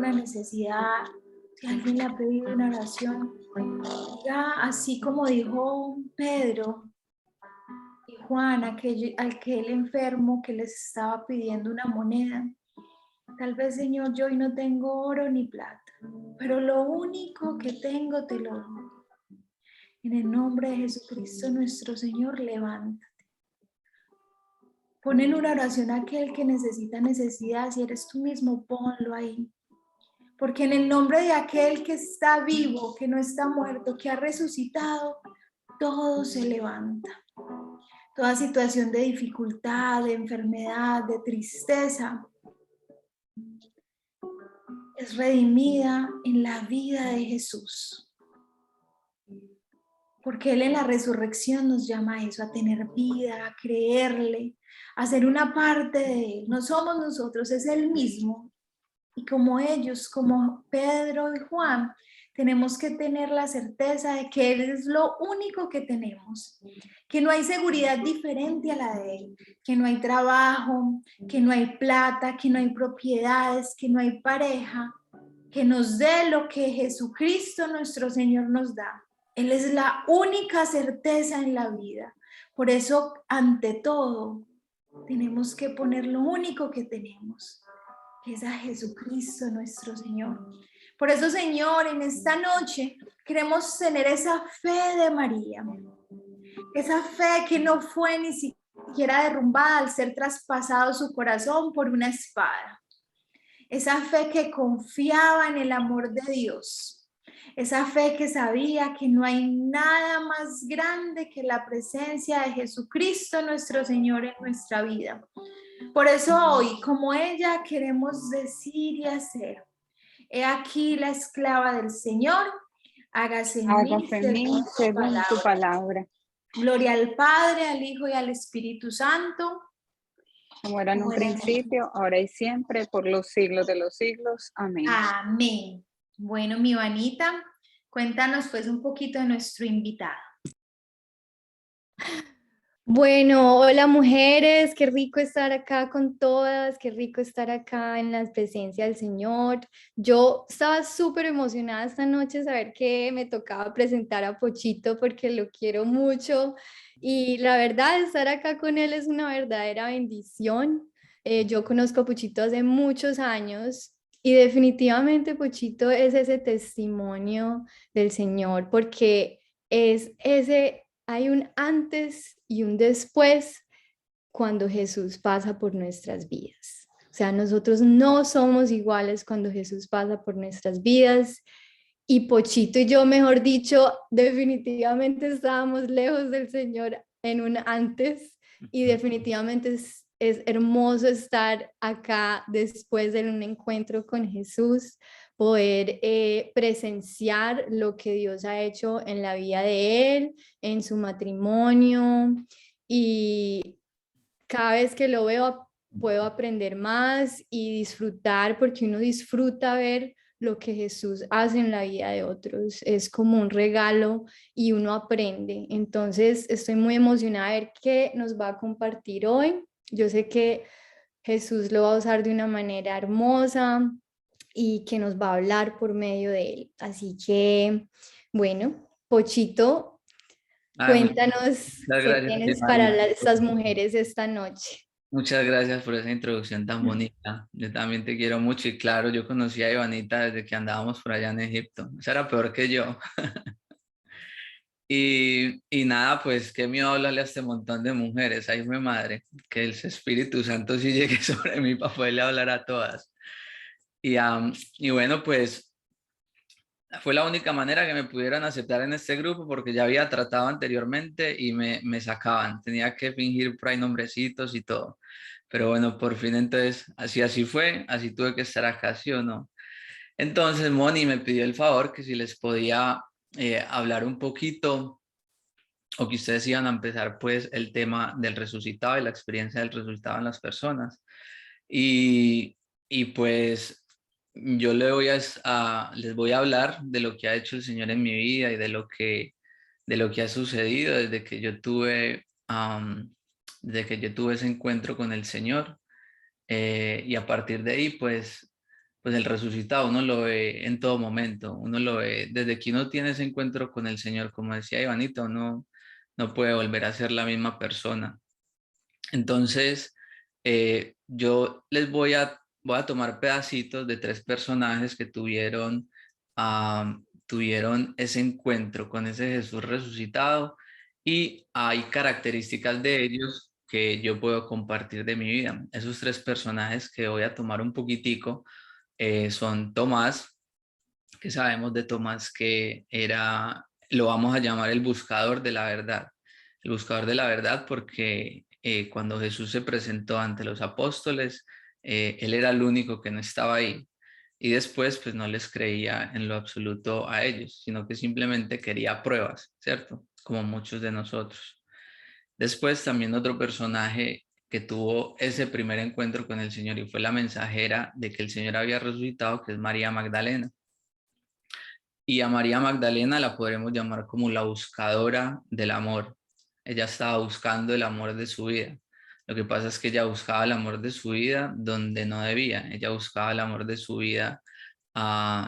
alguna necesidad, si alguien le ha pedido una oración, diga así como dijo Pedro y Juan, aquel enfermo que les estaba pidiendo una moneda. Tal vez, Señor, yo hoy no tengo oro ni plata, pero lo único que tengo te lo doy. En el nombre de Jesucristo nuestro Señor, levántate. Pon en una oración a aquel que necesita necesidad. Si eres tú mismo, ponlo ahí. Porque en el nombre de aquel que está vivo, que no está muerto, que ha resucitado, todo se levanta. Toda situación de dificultad, de enfermedad, de tristeza, es redimida en la vida de Jesús. Porque Él en la resurrección nos llama a eso, a tener vida, a creerle, a ser una parte de Él. No somos nosotros, es Él mismo. Y como ellos, como Pedro y Juan, tenemos que tener la certeza de que Él es lo único que tenemos, que no hay seguridad diferente a la de Él, que no hay trabajo, que no hay plata, que no hay propiedades, que no hay pareja, que nos dé lo que Jesucristo nuestro Señor nos da. Él es la única certeza en la vida. Por eso, ante todo, tenemos que poner lo único que tenemos, que es a Jesucristo nuestro Señor. Por eso, Señor, en esta noche queremos tener esa fe de María, esa fe que no fue ni siquiera derrumbada al ser traspasado su corazón por una espada, esa fe que confiaba en el amor de Dios, esa fe que sabía que no hay nada más grande que la presencia de Jesucristo nuestro Señor en nuestra vida. Por eso hoy, como ella, queremos decir y hacer: he aquí la esclava del Señor, hágase en mí según tu palabra. Gloria al Padre, al Hijo y al Espíritu Santo. Como era en un principio, ahora y siempre, por los siglos de los siglos. Amén. Amén. Bueno, mi Vanita, cuéntanos pues un poquito de nuestro invitado. Bueno, hola mujeres, qué rico estar acá con todas, qué rico estar acá en la presencia del Señor. Yo estaba súper emocionada esta noche saber que me tocaba presentar a Pochito porque lo quiero mucho y la verdad estar acá con él es una verdadera bendición. Yo conozco a Pochito hace muchos años y definitivamente Pochito es ese testimonio del Señor porque es ese... Hay un antes y un después cuando Jesús pasa por nuestras vidas. O sea, nosotros no somos iguales cuando Jesús pasa por nuestras vidas. Y Pochito y yo, mejor dicho, definitivamente estábamos lejos del Señor en un antes y definitivamente es hermoso estar acá después de un encuentro con Jesús, poder presenciar lo que Dios ha hecho en la vida de él, en su matrimonio, y cada vez que lo veo puedo aprender más y disfrutar, porque uno disfruta ver lo que Jesús hace en la vida de otros, es como un regalo y uno aprende. Entonces estoy muy emocionada de ver qué nos va a compartir hoy. Yo sé que Jesús lo va a usar de una manera hermosa y que nos va a hablar por medio de él. Así que, bueno, Pochito, cuéntanos qué tienes para estas mujeres esta noche. Muchas gracias por esa introducción tan bonita. Yo también te quiero mucho y claro, yo conocí a Ivanita desde que andábamos por allá en Egipto. Esa era peor que yo. Y nada, pues qué miedo hablarle a este montón de mujeres. Ay, mi madre, que el Espíritu Santo sí llegue sobre mí para poderle hablar a todas. Y bueno, pues fue la única manera que me pudieran aceptar en este grupo porque ya había tratado anteriormente y me sacaban. Tenía que fingir por ahí nombrecitos y todo. Pero bueno, por fin entonces, así fue, así tuve que estar acá, ¿sí o no? Entonces Moni me pidió el favor que si les podía hablar un poquito o que ustedes iban a empezar pues el tema del resucitado y la experiencia del resultado en las personas. Y pues yo les voy a hablar de lo que ha hecho el Señor en mi vida y de lo que ha sucedido desde que yo tuve ese encuentro con el Señor. Y a partir de ahí, pues pues el resucitado uno lo ve en todo momento, uno lo ve desde que uno tiene ese encuentro con el Señor, como decía Ivanita, uno no puede volver a ser la misma persona. Entonces, yo les voy a tomar pedacitos de 3 personajes que tuvieron ese encuentro con ese Jesús resucitado, y hay características de ellos que yo puedo compartir de mi vida. Esos 3 personajes que voy a tomar un poquitico son Tomás, que sabemos de Tomás que lo vamos a llamar el buscador de la verdad. El buscador de la verdad porque cuando Jesús se presentó ante los apóstoles, él era el único que no estaba ahí. Y después pues no les creía en lo absoluto a ellos, sino que simplemente quería pruebas, ¿cierto? Como muchos de nosotros. Después también otro personaje que tuvo ese primer encuentro con el Señor y fue la mensajera de que el Señor había resucitado, que es María Magdalena. Y a María Magdalena la podremos llamar como la buscadora del amor. Ella estaba buscando el amor de su vida. Lo que pasa es que ella buscaba el amor de su vida donde no debía. Ella buscaba el amor de su vida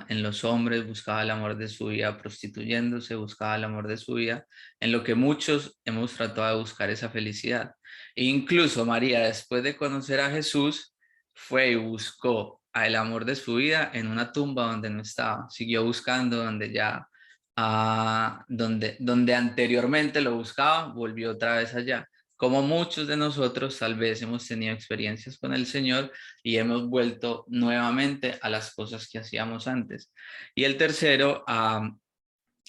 en los hombres, buscaba el amor de su vida prostituyéndose, buscaba el amor de su vida en lo que muchos hemos tratado de buscar esa felicidad. E incluso María, después de conocer a Jesús, fue y buscó el amor de su vida en una tumba donde no estaba. Siguió buscando donde ya, donde anteriormente lo buscaba, volvió otra vez allá. Como muchos de nosotros tal vez hemos tenido experiencias con el Señor y hemos vuelto nuevamente a las cosas que hacíamos antes. Y el tercero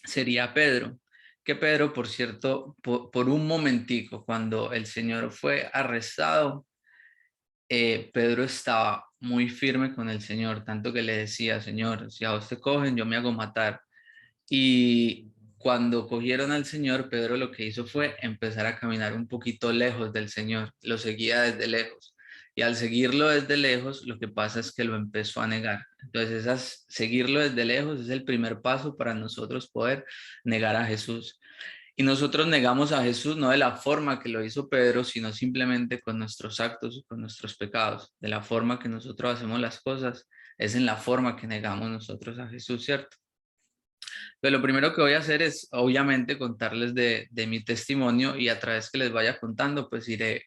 sería Pedro, que Pedro, por cierto, por un momentico, cuando el Señor fue arrestado, Pedro estaba muy firme con el Señor, tanto que le decía: Señor, si a vos te cogen, yo me hago matar. Y cuando cogieron al Señor, Pedro lo que hizo fue empezar a caminar un poquito lejos del Señor, lo seguía desde lejos. Y al seguirlo desde lejos, lo que pasa es que lo empezó a negar. Entonces, seguirlo desde lejos es el primer paso para nosotros poder negar a Jesús. Y nosotros negamos a Jesús no de la forma que lo hizo Pedro, sino simplemente con nuestros actos y con nuestros pecados. De la forma que nosotros hacemos las cosas, es en la forma que negamos nosotros a Jesús, ¿cierto? Pero lo primero que voy a hacer es, obviamente, contarles de mi testimonio, y a través que les vaya contando, pues iré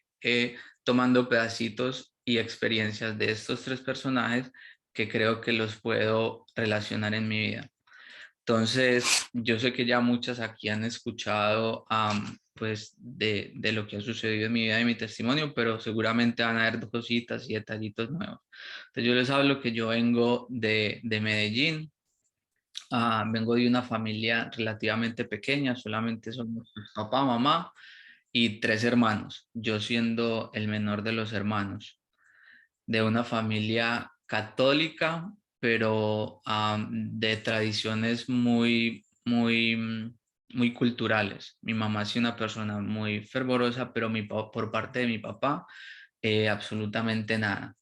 tomando pedacitos y experiencias de estos 3 personajes que creo que los puedo relacionar en mi vida. Entonces, yo sé que ya muchas aquí han escuchado pues de lo que ha sucedido en mi vida y mi testimonio, pero seguramente van a haber cositas y detallitos nuevos. Entonces, yo les hablo que yo vengo de Medellín. Vengo de una familia relativamente pequeña, solamente somos papá, mamá y 3 hermanos, yo siendo el menor de los hermanos, de una familia católica, pero de tradiciones muy culturales. Mi mamá es una persona muy fervorosa, pero por parte de mi papá, absolutamente nada.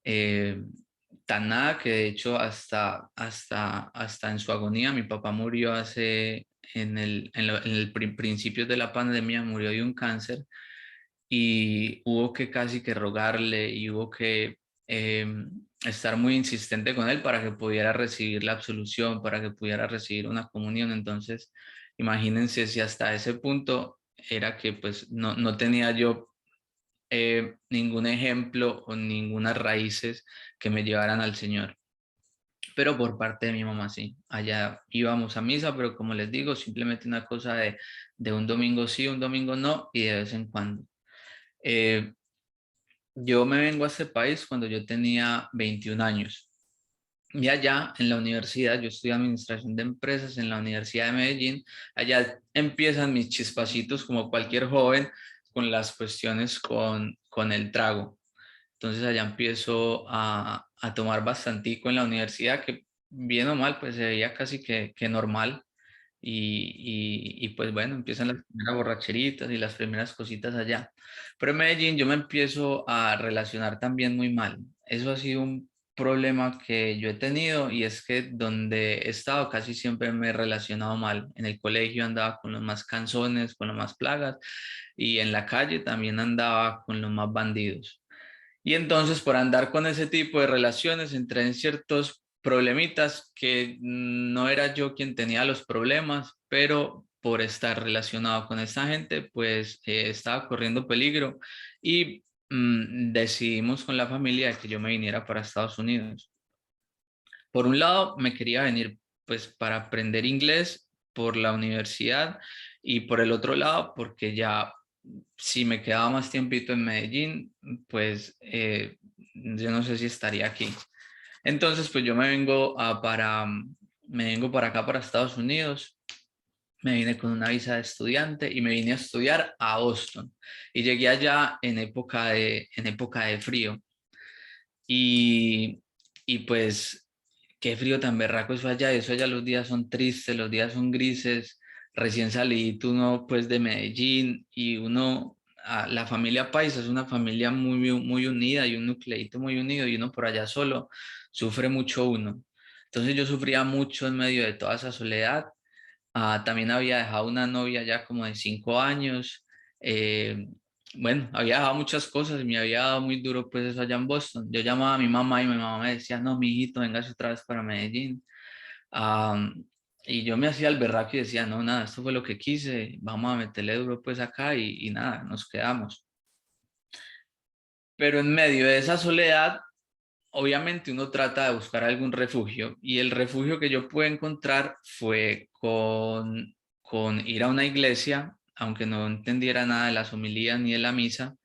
Eh, Tan nada que de hecho hasta en su agonía, mi papá murió en el principio de la pandemia, murió de un cáncer, y hubo que casi que rogarle y hubo que estar muy insistente con él para que pudiera recibir la absolución, para que pudiera recibir una comunión. Entonces, imagínense si hasta ese punto era que pues no tenía yo ningún ejemplo o ninguna raíces que me llevaran al Señor. Pero por parte de mi mamá sí, allá íbamos a misa, pero como les digo, simplemente una cosa de un domingo sí, un domingo no, y de vez en cuando. Yo me vengo a este país cuando yo tenía 21 años. Y allá en la universidad, yo estudié administración de empresas en la Universidad de Medellín. Allá empiezan mis chispacitos como cualquier joven con las cuestiones con el trago. Entonces allá empiezo a tomar bastantico en la universidad, que bien o mal pues se veía casi que normal. Y pues bueno, empiezan las primeras borracheritas y las primeras cositas allá. Pero en Medellín yo me empiezo a relacionar también muy mal. Eso ha sido un problema que yo he tenido, y es que donde he estado casi siempre me he relacionado mal. En el colegio andaba con los más canzones, con los más plagas, y en la calle también andaba con los más bandidos. Y entonces por andar con ese tipo de relaciones entré en ciertos problemitas que no era yo quien tenía los problemas, pero por estar relacionado con esta gente, pues estaba corriendo peligro y decidimos con la familia que yo me viniera para Estados Unidos. Por un lado, me quería venir pues para aprender inglés por la universidad y por el otro lado, porque ya si me quedaba más tiempito en Medellín, pues yo no sé si estaría aquí. Entonces, pues yo me vengo para acá, para Estados Unidos. Me vine con una visa de estudiante y me vine a estudiar a Boston. Y llegué allá en época de frío. Y, y pues qué frío tan berraco eso allá los días son tristes, los días son grises, recién salí uno pues de Medellín y uno, la familia paisa es una familia muy unida y un nucleito muy unido y uno por allá solo sufre mucho uno. Entonces yo sufría mucho en medio de toda esa soledad. También había dejado una novia ya como de 5 años. eh, bueno, había dejado muchas cosas y me había dado muy duro pues eso allá en Boston. Yo llamaba a mi mamá y mi mamá me decía, no, mi hijito, vengas otra vez para Medellín. Am, y yo me hacía el berraco y decía, no, nada, esto fue lo que quise, vamos a meterle duro pues acá y nada, nos quedamos. Pero en medio de esa soledad, obviamente uno trata de buscar algún refugio y el refugio que yo pude encontrar fue con ir a una iglesia, aunque no entendiera nada de las homilías ni de la misa,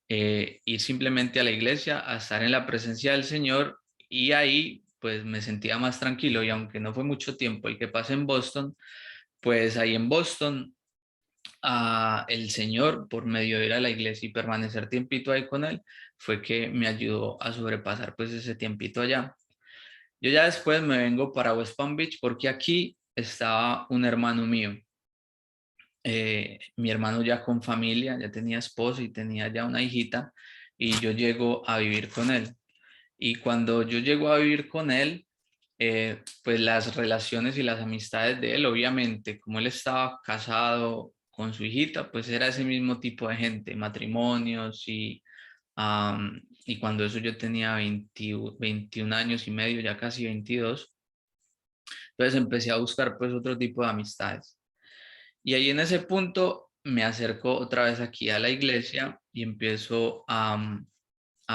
ir simplemente a la iglesia, a estar en la presencia del Señor y ahí pues me sentía más tranquilo y aunque no fue mucho tiempo el que pasé en Boston, pues ahí en Boston el Señor por medio de ir a la iglesia y permanecer tiempito ahí con Él fue que me ayudó a sobrepasar pues ese tiempito allá. Yo ya después me vengo para West Palm Beach porque aquí estaba un hermano mío. Mi hermano ya con familia, ya tenía esposa y tenía ya una hijita y yo llego a vivir con él. Y cuando yo llego a vivir con él, pues las relaciones y las amistades de él, obviamente, como él estaba casado con su hijita, pues era ese mismo tipo de gente, matrimonios y cuando eso yo tenía 21 años y medio, ya casi 22, entonces empecé a buscar pues otro tipo de amistades. Y ahí en ese punto me acerco otra vez aquí a la iglesia y empiezo a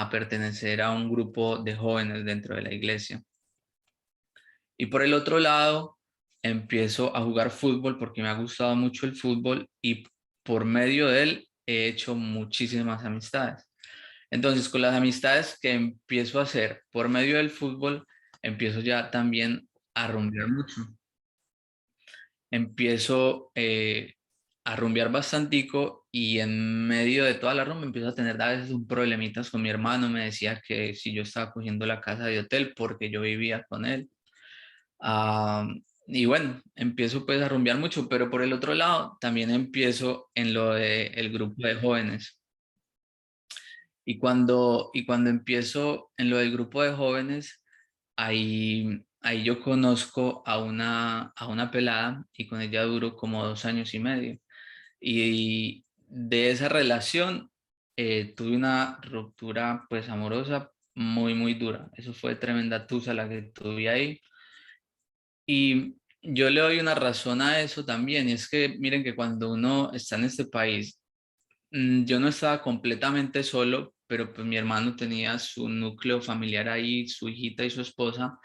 pertenecer a un grupo de jóvenes dentro de la iglesia. Y por el otro lado, empiezo a jugar fútbol porque me ha gustado mucho el fútbol y por medio de él he hecho muchísimas amistades. Entonces, con las amistades que empiezo a hacer por medio del fútbol, empiezo ya también a rumbear mucho. Empiezo a rumbear bastantico y en medio de toda la rumba empiezo a tener a veces un problemitas con mi hermano. Me decía que si yo estaba cogiendo la casa de hotel porque yo vivía con él. Ah, y bueno, empiezo pues a rumbear mucho, pero por el otro lado también empiezo en lo del grupo de jóvenes. Y cuando empiezo en lo del grupo de jóvenes, ahí yo conozco a una pelada y con ella duro como 2 años y medio. Y de esa relación tuve una ruptura pues amorosa muy dura. Eso fue tremenda tusa la que tuve ahí. Y yo le doy una razón a eso también, y es que miren que cuando uno está en este país, yo no estaba completamente solo, pero pues mi hermano tenía su núcleo familiar ahí, su hijita y su esposa,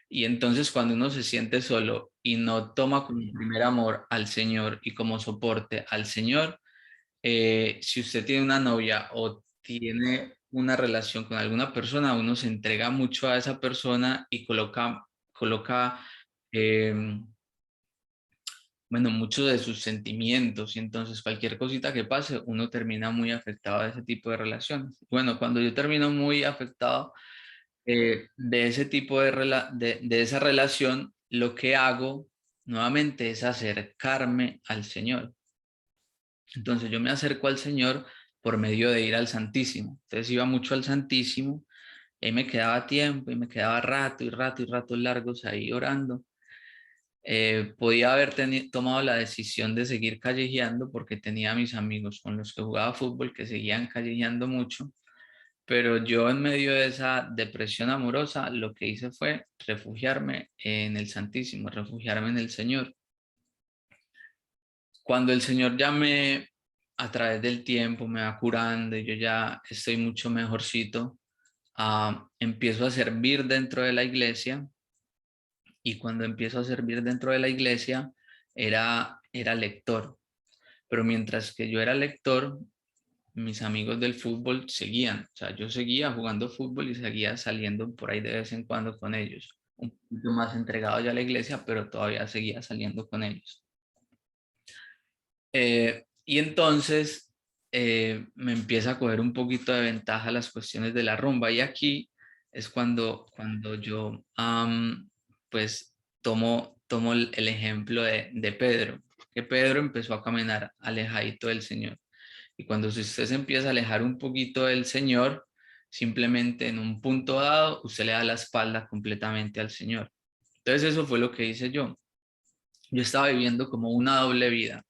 y entonces cuando uno se siente solo y no toma como primer amor al Señor y como soporte al Señor, si usted tiene una novia o tiene una relación con alguna persona, uno se entrega mucho a esa persona y coloca em, bueno, muchos de sus sentimientos y entonces cualquier cosita que pase, uno termina muy afectado de ese tipo de relaciones. Bueno, cuando yo termino muy afectado de ese tipo de esa relación, lo que hago nuevamente es acercarme al Señor. Entonces yo me acerco al Señor por medio de ir al Santísimo. Entonces iba mucho al Santísimo y me quedaba tiempo y me quedaba ratos largos ahí orando. Podía haber tomado la decisión de seguir callejeando porque tenía a mis amigos con los que jugaba fútbol que seguían callejeando mucho, Pero yo en medio de esa depresión amorosa, lo que hice fue refugiarme en el Santísimo, refugiarme en el Señor. Cuando el Señor ya a través del tiempo, me va curando y yo ya estoy mucho mejorcito, empiezo a servir dentro de la iglesia. Y cuando empiezo a servir dentro de la iglesia, era lector. Pero mientras que yo era lector, mis amigos del fútbol seguían. O sea, yo seguía jugando fútbol y seguía saliendo por ahí de vez en cuando con ellos. Un poquito más entregado ya a la iglesia, pero todavía seguía saliendo con ellos. Y entonces me empieza a coger un poquito de ventaja las cuestiones de la rumba. Y aquí es cuando yo pues tomo el ejemplo de Pedro, que Pedro empezó a caminar alejadito del Señor. Y cuando usted se empieza a alejar un poquito del Señor, simplemente en un punto dado, usted le da la espalda completamente al Señor. Entonces eso fue lo que hice yo. Yo estaba viviendo como una doble vida,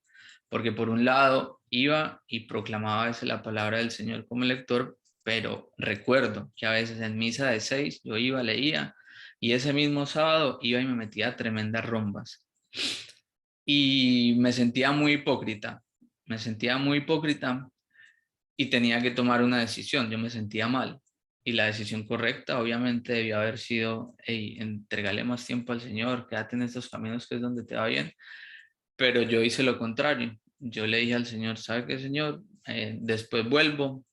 porque por un lado iba y proclamaba a veces la palabra del Señor como lector, pero recuerdo que a veces en misa de 6 yo iba, leía, y ese mismo sábado iba y me metía a tremendas rumbas. Y me sentía muy hipócrita y tenía que tomar una decisión. Yo me sentía mal y la decisión correcta obviamente debió haber sido, hey, entregale más tiempo al Señor, quédate en estos caminos que es donde te va bien. Pero yo hice lo contrario. Yo le dije al Señor, ¿sabe qué, Señor? Después vuelvo,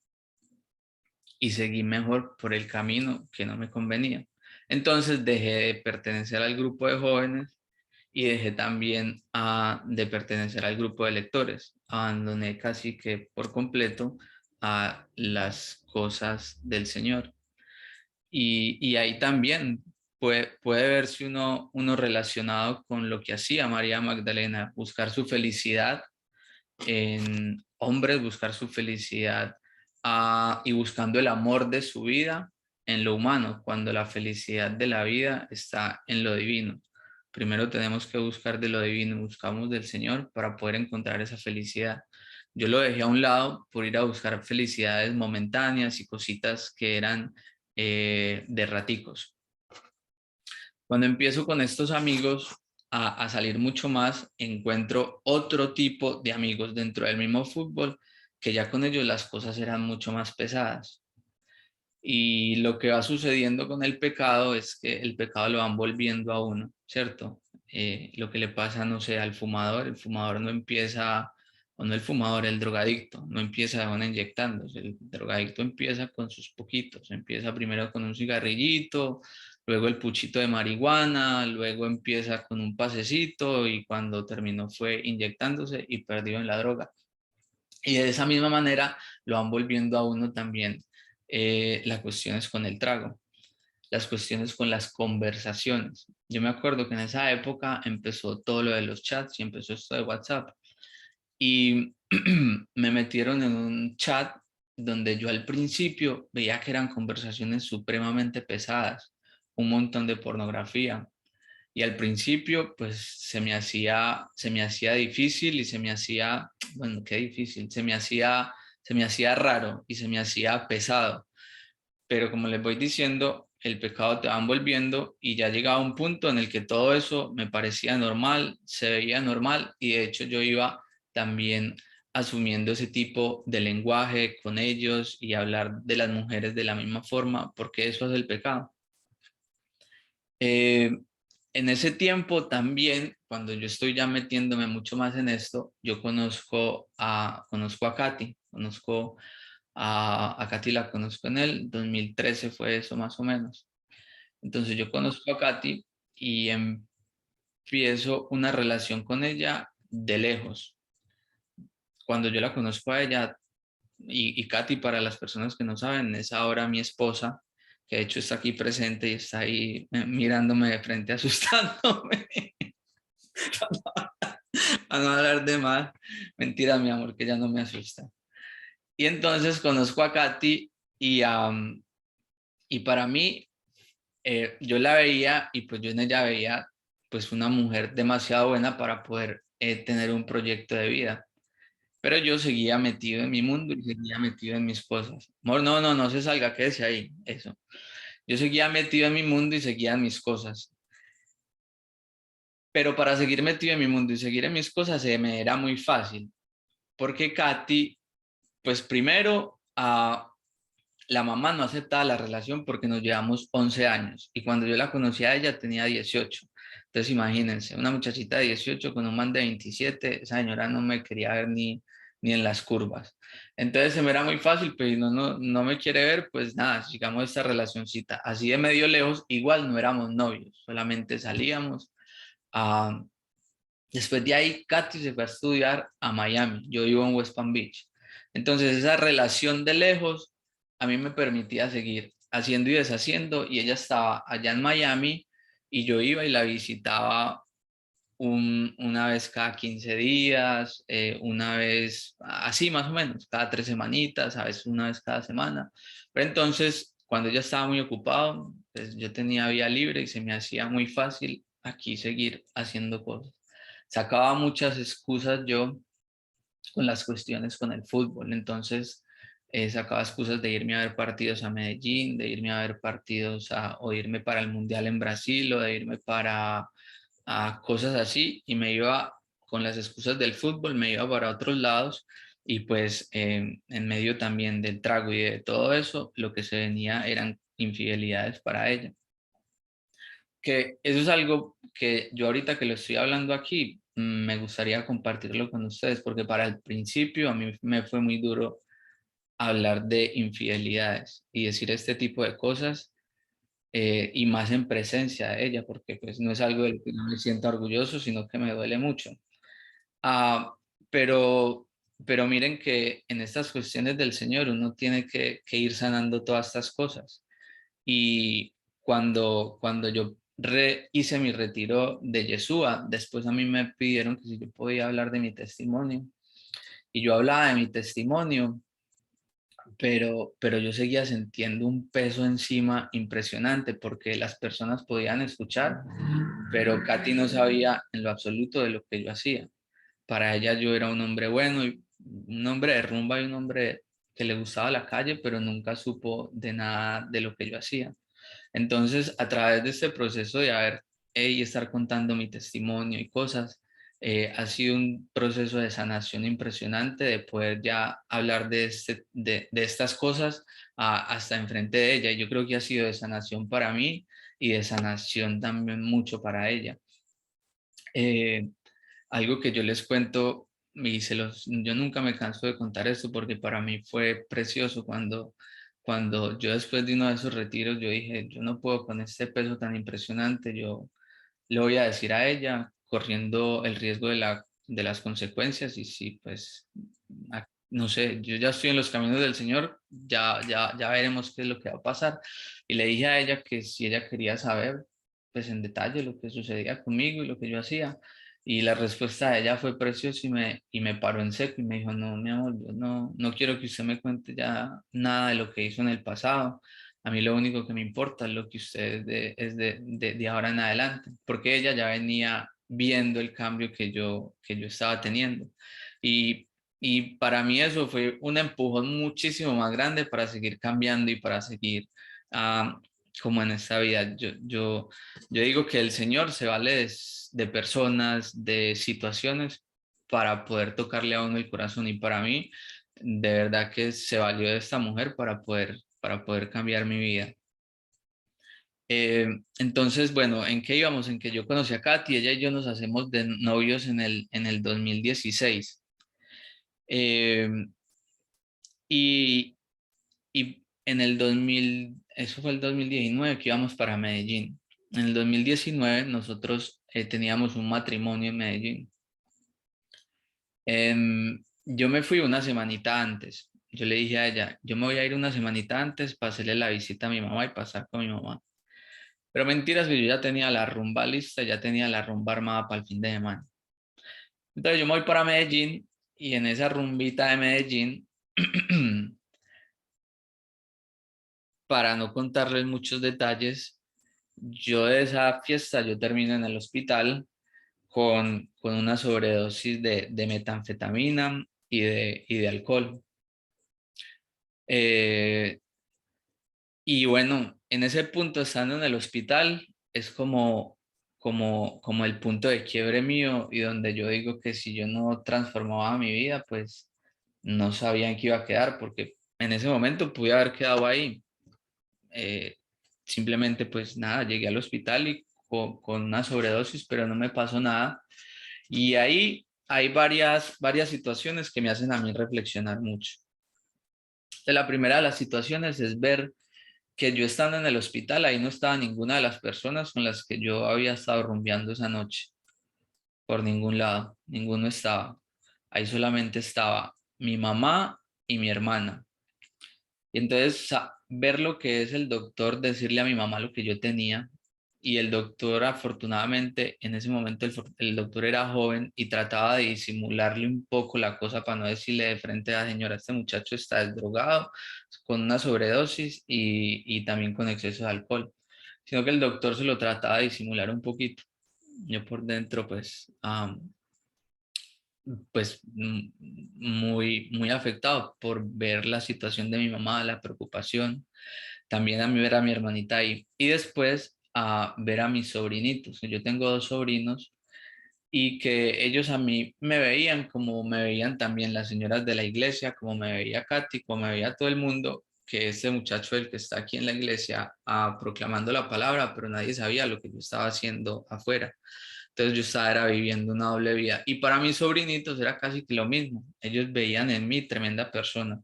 y seguí mejor por el camino que no me convenía. Entonces dejé de pertenecer al grupo de jóvenes y dejé también de pertenecer al grupo de lectores. Abandoné casi que por completo a las cosas del Señor. Y ahí también puede verse uno relacionado con lo que hacía María Magdalena, buscar su felicidad en hombres, buscar su felicidad y buscando el amor de su vida en lo humano, cuando la felicidad de la vida está en lo divino. Primero tenemos que buscar de lo divino, buscamos del Señor para poder encontrar esa felicidad. Yo lo dejé a un lado por ir a buscar felicidades momentáneas y cositas que eran de raticos. Cuando empiezo con estos amigos a salir mucho más, encuentro otro tipo de amigos dentro del mismo fútbol, que ya con ellos las cosas eran mucho más pesadas. Y lo que va sucediendo con el pecado es que el pecado lo van volviendo a uno, ¿cierto? Lo que le pasa, no sé, al fumador, el fumador no empieza, o no el fumador, el drogadicto, no empieza de una inyectándose, el drogadicto empieza con sus poquitos, empieza primero con un cigarrillito, luego el puchito de marihuana, luego empieza con un pasecito y cuando terminó fue inyectándose y perdió en la droga. Y de esa misma manera lo van volviendo a uno también las cuestiones con el trago, las cuestiones con las conversaciones. Yo me acuerdo que en esa época empezó todo lo de los chats y empezó esto de WhatsApp. Y me metieron en un chat donde yo al principio veía que eran conversaciones supremamente pesadas, un montón de pornografía. Y al principio, pues se me hacía difícil y se me hacía, bueno, qué difícil, se me hacía raro y se me hacía pesado. Pero como les voy diciendo, el pecado te va envolviendo y ya llegaba un punto en el que todo eso me parecía normal, se veía normal y de hecho yo iba también asumiendo ese tipo de lenguaje con ellos y hablar de las mujeres de la misma forma, porque eso es el pecado. En ese tiempo también, cuando yo estoy ya metiéndome mucho más en esto, yo conozco a Katy, a Katy la conozco en el 2013 fue eso más o menos. Entonces yo conozco a Katy y empiezo una relación con ella de lejos. Cuando yo la conozco a ella, y Katy, para las personas que no saben, es ahora mi esposa, que de hecho está aquí presente y está ahí mirándome de frente, asustándome. A no hablar de más. Mentira, mi amor, que ella no me asusta. Y entonces conozco a Katy y para mí, yo la veía y pues yo en ella veía pues una mujer demasiado buena para poder tener un proyecto de vida. pero yo seguía metido en mi mundo y seguía metido en mis cosas. Amor, no, no, no se salga, quédese ahí, eso. Yo seguía metido en mi mundo y seguía en mis cosas. Pero para seguir metido en mi mundo y seguir en mis cosas se me era muy fácil, porque Katy, pues primero, la mamá no aceptaba la relación porque nos llevamos 11 años y cuando yo la conocí a ella tenía 18. Entonces imagínense, una muchachita de 18 con un man de 27, esa señora no me quería ver ni en las curvas. Entonces se me era muy fácil, pues no me quiere ver, pues nada, sigamos esta relacioncita. Así de medio lejos, igual no éramos novios, solamente salíamos. ah, Después de ahí, Katy se fue a estudiar a Miami. Yo vivo en West Palm Beach. Entonces, esa relación de lejos a mí me permitía seguir haciendo y deshaciendo. Y ella estaba allá en Miami y yo iba y la visitaba una vez cada 15 días, una vez, así más o menos, cada 3 semanitas, a veces una vez cada semana. Pero entonces, cuando ella estaba muy ocupado, pues yo tenía vía libre y se me hacía muy fácil aquí seguir haciendo cosas. Sacaba muchas excusas yo con las cuestiones con el fútbol. Entonces, sacaba excusas de irme a ver partidos a Medellín, de irme a ver partidos o irme para el Mundial en Brasil o de irme para a cosas así y me iba con las excusas del fútbol, me iba para otros lados y pues en medio también del trago y de todo eso, lo que se venía eran infidelidades para ella. Que eso es algo que yo ahorita que lo estoy hablando aquí, me gustaría compartirlo con ustedes, porque para el principio a mí me fue muy duro hablar de infidelidades y decir este tipo de cosas, y más en presencia de ella, porque pues no es algo del que no me siento orgulloso, sino que me duele mucho. Ah, pero, pero miren que en estas cuestiones del Señor uno tiene que ir sanando todas estas cosas. Y cuando yo hice mi retiro de Yeshua, después a mí me pidieron que si yo podía hablar de mi testimonio. Y yo hablaba de mi testimonio, pero yo seguía sintiendo un peso encima impresionante porque las personas podían escuchar, pero Katy no sabía en lo absoluto de lo que yo hacía. Para ella yo era un hombre bueno, y un hombre de rumba y un hombre que le gustaba la calle, pero nunca supo de nada de lo que yo hacía. Entonces, a través de este proceso de y estar contando mi testimonio y cosas, ha sido un proceso de sanación impresionante, de poder ya hablar de estas cosas hasta enfrente de ella. Yo creo que ha sido de sanación para mí y de sanación también mucho para ella. Algo que yo les cuento y yo nunca me canso de contar esto porque para mí fue precioso cuando yo después de uno de esos retiros yo dije, yo no puedo con este peso tan impresionante, yo le voy a decir a ella corriendo el riesgo de las consecuencias y si pues no sé, yo ya estoy en los caminos del Señor, ya veremos qué es lo que va a pasar. Y le dije a ella que si ella quería saber pues en detalle lo que sucedía conmigo y lo que yo hacía. Y la respuesta de ella fue preciosa y me paró en seco y me dijo, no, mi amor, yo no quiero que usted me cuente ya nada de lo que hizo en el pasado. A mí lo único que me importa es lo que usted es de ahora en adelante, porque ella ya venía viendo el cambio que yo estaba teniendo. Y, y para mí eso fue un empujón muchísimo más grande para seguir cambiando y para seguir ah, como en esta vida. Yo digo que el Señor se vale de personas, de situaciones para poder tocarle a uno el corazón y para mí de verdad que se valió de esta mujer para poder cambiar mi vida. Entonces, bueno, ¿en qué íbamos? En que yo conocí a Katy, ella y yo nos hacemos de novios en el 2016. Eh, y, y en el 2000, eso fue el 2019 que íbamos para Medellín. En el 2019 nosotros teníamos un matrimonio en Medellín. Yo me fui una semanita antes. Yo le dije a ella, yo me voy a ir una semanita antes para hacerle la visita a mi mamá y pasar con mi mamá. Pero mentiras que yo ya tenía la rumba lista, ya tenía la rumba armada para el fin de semana. Entonces yo me voy para Medellín y en esa rumbita de Medellín, para no contarles muchos detalles, yo de esa fiesta yo termino en el hospital con una sobredosis de metanfetamina y de alcohol. Y bueno, en ese punto, estando en el hospital, es como el punto de quiebre mío y donde yo digo que si yo no transformaba mi vida, pues no sabía en qué iba a quedar, porque en ese momento pude haber quedado ahí. Eh, Simplemente pues nada, llegué al hospital y con una sobredosis, pero no me pasó nada. Y ahí hay varias situaciones que me hacen a mí reflexionar mucho. La primera de las situaciones es ver que yo estando en el hospital, ahí no estaba ninguna de las personas con las que yo había estado rumbeando esa noche, por ningún lado, ninguno estaba. Ahí solamente estaba mi mamá y mi hermana. Y entonces ver lo que es el doctor, decirle a mi mamá lo que yo tenía, y el doctor afortunadamente en ese momento el doctor era joven y trataba de disimularle un poco la cosa para no decirle de frente a la señora, este muchacho está desdrogado, con una sobredosis y también con exceso de alcohol, sino que el doctor se lo trataba de disimular un poquito. Yo por dentro muy afectado por ver la situación de mi mamá, la preocupación, también a mí ver a mi hermanita ahí y después a ver a mis sobrinitos. Yo tengo dos sobrinos y que ellos a mí me veían como me veían también las señoras de la iglesia, como me veía Katy, como me veía todo el mundo, que este muchacho el que está aquí en la iglesia proclamando la palabra, pero nadie sabía lo que yo estaba haciendo afuera. Entonces yo estaba era viviendo una doble vida. Y para mis sobrinitos era casi que lo mismo. Ellos veían en mí tremenda persona.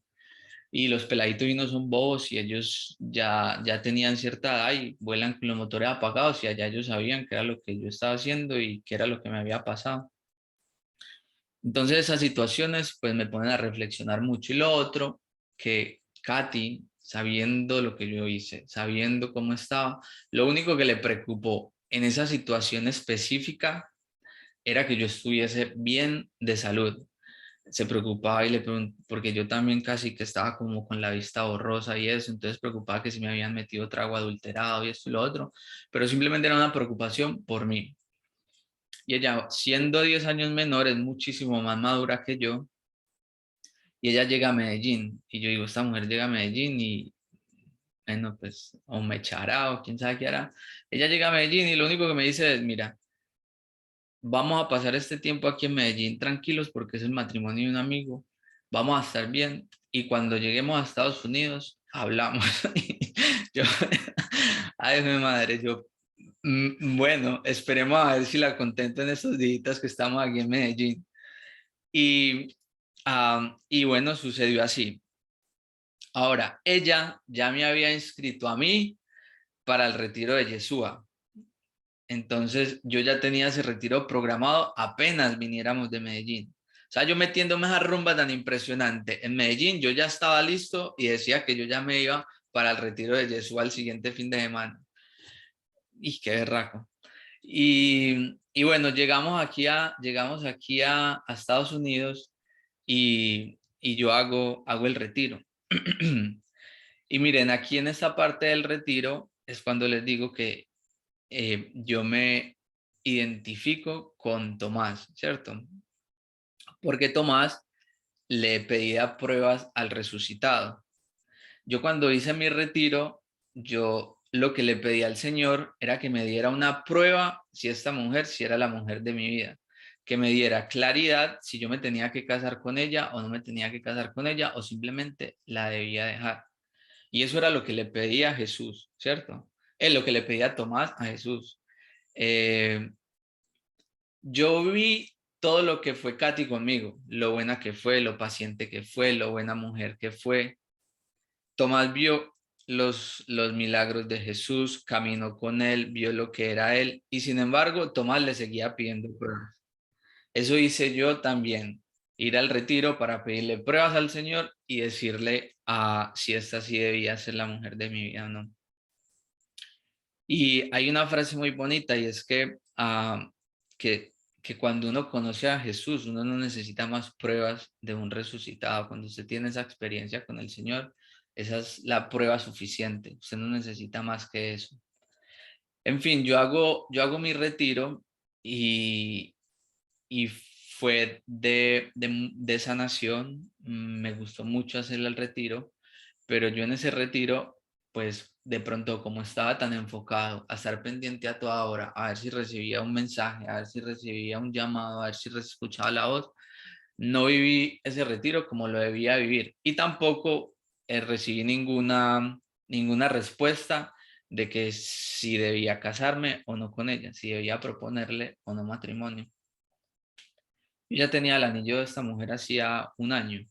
Y los peladitos y no son bobos y ellos ya tenían cierta edad y vuelan con los motores apagados y allá ellos sabían qué era lo que yo estaba haciendo y qué era lo que me había pasado. Entonces esas situaciones pues me ponen a reflexionar mucho. Y lo otro, que Katy, sabiendo lo que yo hice, sabiendo cómo estaba, lo único que le preocupó en esa situación específica era que yo estuviese bien de salud. Se preocupaba y le preguntó, porque yo también casi que estaba como con la vista borrosa y eso, entonces preocupaba que si me habían metido trago adulterado y esto y lo otro, pero simplemente era una preocupación por mí. Y ella, siendo 10 años menor, es muchísimo más madura que yo, y ella llega a Medellín, y yo digo, esta mujer llega a Medellín y, bueno, pues, o me echará, o quién sabe qué hará. Ella llega a Medellín y lo único que me dice es, mira, vamos a pasar este tiempo aquí en Medellín tranquilos porque es el matrimonio de un amigo, vamos a estar bien y cuando lleguemos a Estados Unidos hablamos. Yo, ay, mi madre, yo, bueno, esperemos a ver si la contento en estos días que estamos aquí en Medellín. Y, y bueno, sucedió así. Ahora, ella ya me había inscrito a mí para el retiro de Yeshua. Entonces yo ya tenía ese retiro programado apenas viniéramos de Medellín. O sea, yo metiéndome esa rumba tan impresionante en Medellín, yo ya estaba listo y decía que yo ya me iba para el retiro de Yeshua el siguiente fin de semana. Y qué berraco. Y bueno, llegamos aquí a Estados Unidos y yo hago el retiro. Y miren, aquí en esta parte del retiro es cuando les digo que yo me identifico con Tomás, ¿cierto? Porque Tomás le pedía pruebas al resucitado. Yo cuando hice mi retiro, yo lo que le pedí al Señor era que me diera una prueba si esta mujer, si era la mujer de mi vida, que me diera claridad si yo me tenía que casar con ella o no me tenía que casar con ella o simplemente la debía dejar. Y eso era lo que le pedía a Jesús, ¿cierto? Es lo que le pedía a Tomás a Jesús. Eh, yo vi todo lo que fue Katy conmigo, lo buena que fue, lo paciente que fue, lo buena mujer que fue. Tomás vio los milagros de Jesús, caminó con él, vio lo que era él y sin embargo Tomás le seguía pidiendo pruebas. Eso hice yo también, ir al retiro para pedirle pruebas al Señor y decirle si esta sí debía ser la mujer de mi vida o no. Y hay una frase muy bonita y es que, que cuando uno conoce a Jesús, uno no necesita más pruebas de un resucitado. Cuando usted tiene esa experiencia con el Señor, esa es la prueba suficiente. Usted no necesita más que eso. En fin, yo hago mi retiro y fue de sanación. Me gustó mucho hacer el retiro, pero yo en ese retiro, pues de pronto como estaba tan enfocado a estar pendiente a toda hora, a ver si recibía un mensaje, a ver si recibía un llamado, a ver si escuchaba la voz, no viví ese retiro como lo debía vivir y tampoco recibí ninguna respuesta de que si debía casarme o no con ella, si debía proponerle o no matrimonio. Yo ya tenía el anillo de esta mujer hacía un año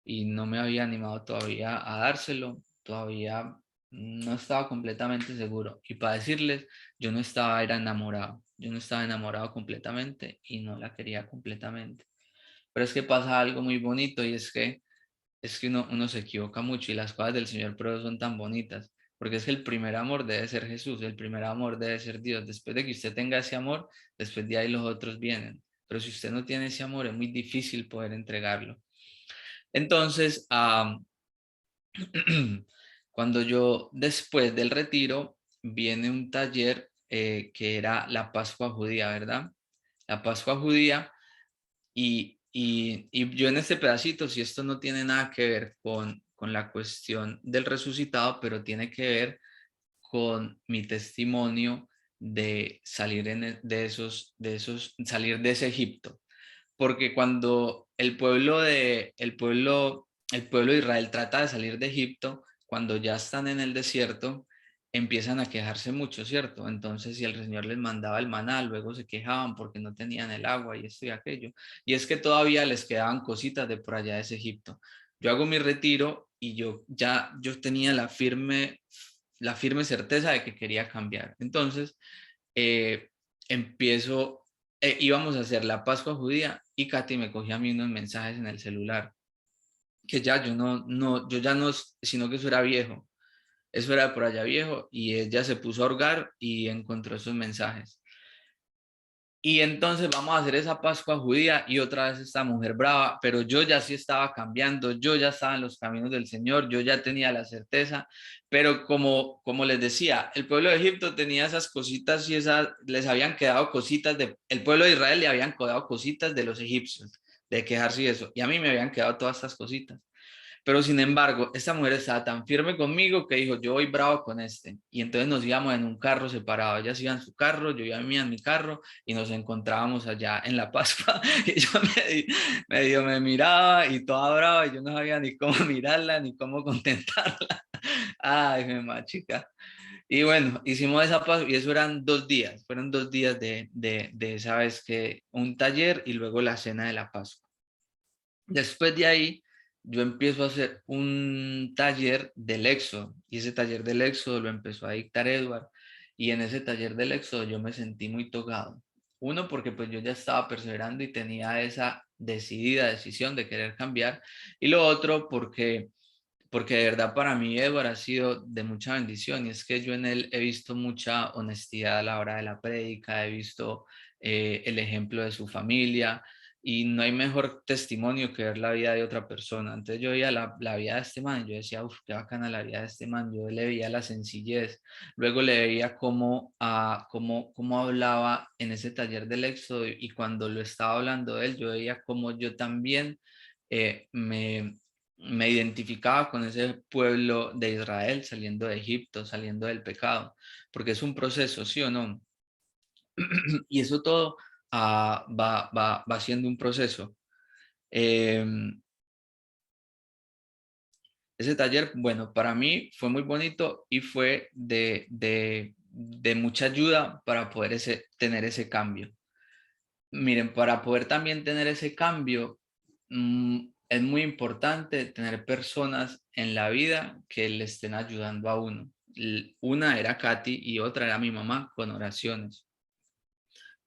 y no me había animado todavía a dárselo, todavía no estaba completamente seguro. Y para decirles, era enamorado, yo no estaba enamorado completamente y no la quería completamente. Pero es que pasa algo muy bonito y es que uno se equivoca mucho y las cosas del Señor pero son tan bonitas, porque es que el primer amor debe ser Jesús, el primer amor debe ser Dios. Después de que usted tenga ese amor, después de ahí los otros vienen. Pero si usted no tiene ese amor, es muy difícil poder entregarlo. Entonces, cuando yo después del retiro, viene un taller que era la Pascua Judía, ¿verdad? La Pascua Judía. Y yo en este pedacito, si esto no tiene nada que ver con la cuestión del resucitado, pero tiene que ver con mi testimonio de salir salir de ese Egipto. Porque cuando el pueblo de Israel trata de salir de Egipto, cuando ya están en el desierto, empiezan a quejarse mucho, ¿cierto? Entonces, si el Señor les mandaba el maná, luego se quejaban porque no tenían el agua y esto y aquello. Y es que todavía les quedaban cositas de por allá de ese Egipto. Yo hago mi retiro y yo tenía la firme certeza de que quería cambiar. Entonces, eh, íbamos a hacer la Pascua Judía y Katy me cogía a mí unos mensajes en el celular, que ya yo ya no, sino que eso era viejo, eso era por allá viejo y ella se puso a hurgar y encontró esos mensajes. Y entonces vamos a hacer esa Pascua Judía y otra vez esta mujer brava, pero yo ya sí estaba cambiando, yo ya estaba en los caminos del Señor, yo ya tenía la certeza, pero como les decía, el pueblo de Egipto tenía esas cositas y les habían quedado cositas, el pueblo de Israel le habían quedado cositas de los egipcios, de quejarse y eso, y a mí me habían quedado todas estas cositas. Pero sin embargo, esta mujer estaba tan firme conmigo que dijo, yo voy bravo con este. Y entonces nos íbamos en un carro separado. Ella se iba en su carro, yo iba en mi carro y nos encontrábamos allá en la Pascua. Y yo medio me miraba y toda brava y yo no sabía ni cómo mirarla ni cómo contentarla. Ay, mi chica. Y bueno, hicimos esa Pascua y eso eran 2 días. Fueron 2 días de esa vez que un taller y luego la cena de la Pascua. Después de ahí, yo empiezo a hacer un taller del éxodo y ese taller del éxodo lo empezó a dictar Edward y en ese taller del éxodo yo me sentí muy tocado. Uno, porque pues yo ya estaba perseverando y tenía esa decidida decisión de querer cambiar y lo otro porque de verdad para mí Edward ha sido de mucha bendición y es que yo en él he visto mucha honestidad a la hora de la prédica, he visto el ejemplo de su familia y no hay mejor testimonio que ver la vida de otra persona. Entonces yo veía la vida de este man y yo decía, uff, qué bacana la vida de este man, yo le veía la sencillez, luego le veía cómo hablaba en ese taller del éxodo y cuando lo estaba hablando de él, yo veía cómo yo también me identificaba con ese pueblo de Israel saliendo de Egipto, saliendo del pecado, porque es un proceso, ¿sí o no? Y eso todo va siendo un proceso. Ese taller, bueno, para mí fue muy bonito y fue de mucha ayuda para poder tener ese cambio. Miren, para poder también tener ese cambio, es muy importante tener personas en la vida que le estén ayudando a uno. Una era Katy y otra era mi mamá con oraciones.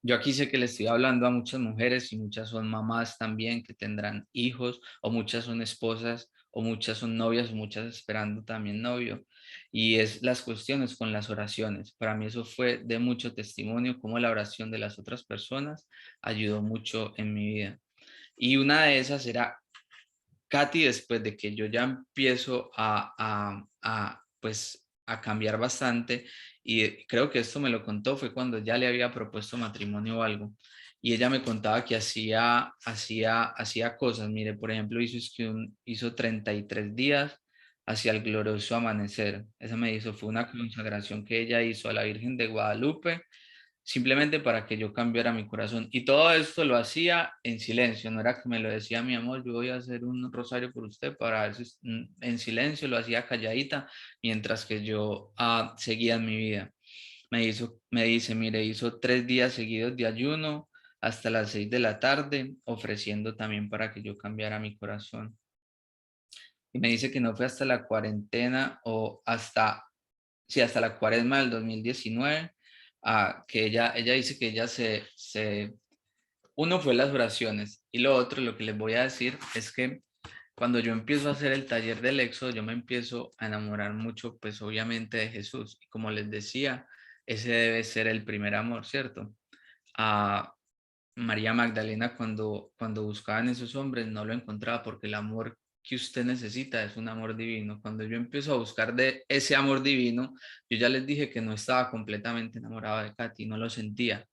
Yo aquí sé que le estoy hablando a muchas mujeres y muchas son mamás también que tendrán hijos o muchas son esposas o muchas son novias o muchas esperando también novio. Y es las cuestiones con las oraciones. Para mí eso fue de mucho testimonio, cómo la oración de las otras personas ayudó mucho en mi vida. Y una de esas era Katy, después de que yo ya empiezo pues, a cambiar bastante y creo que esto me lo contó, fue cuando ya le había propuesto matrimonio o algo. Y ella me contaba que hacía cosas. Mire, por ejemplo, hizo 33 días hacia el glorioso amanecer. Esa me hizo, fue una consagración que ella hizo a la Virgen de Guadalupe, simplemente para que yo cambiara mi corazón. Y todo esto lo hacía en silencio, no era que me lo decía mi amor, yo voy a hacer un rosario por usted, para ver si en silencio, lo hacía calladita, mientras que yo seguía en mi vida. Me dice, mire, hizo 3 días seguidos de ayuno hasta las 6 de la tarde, ofreciendo también para que yo cambiara mi corazón. Y me dice que no fue hasta la cuarentena o hasta la cuaresma del 2019, que ella dice que uno fue las oraciones, y lo otro, lo que les voy a decir es que cuando yo empiezo a hacer el taller del éxodo, yo me empiezo a enamorar mucho, pues obviamente de Jesús. Y como les decía, ese debe ser el primer amor, ¿cierto? A María Magdalena, cuando buscaban esos hombres, no lo encontraba, porque el amor que usted necesita es un amor divino. Cuando yo empiezo a buscar de ese amor divino, yo ya les dije que no estaba completamente enamorado de Katy, no lo sentía.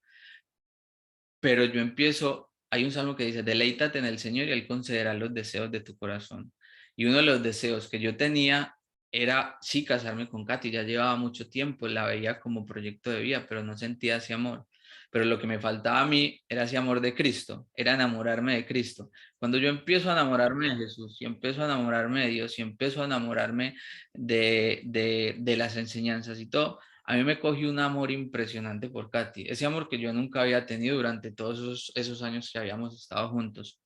Pero yo empiezo, hay un salmo que dice, deleítate en el Señor y Él concederá los deseos de tu corazón. Y uno de los deseos que yo tenía era sí casarme con Katy, ya llevaba mucho tiempo, la veía como proyecto de vida, pero no sentía ese amor. Pero lo que me faltaba a mí era ese amor de Cristo, era enamorarme de Cristo. Cuando yo empiezo a enamorarme de Jesús y empiezo a enamorarme de Dios y empiezo a enamorarme de las enseñanzas y todo, a mí me cogió un amor impresionante por Katy, ese amor que yo nunca había tenido durante todos esos años que habíamos estado juntos.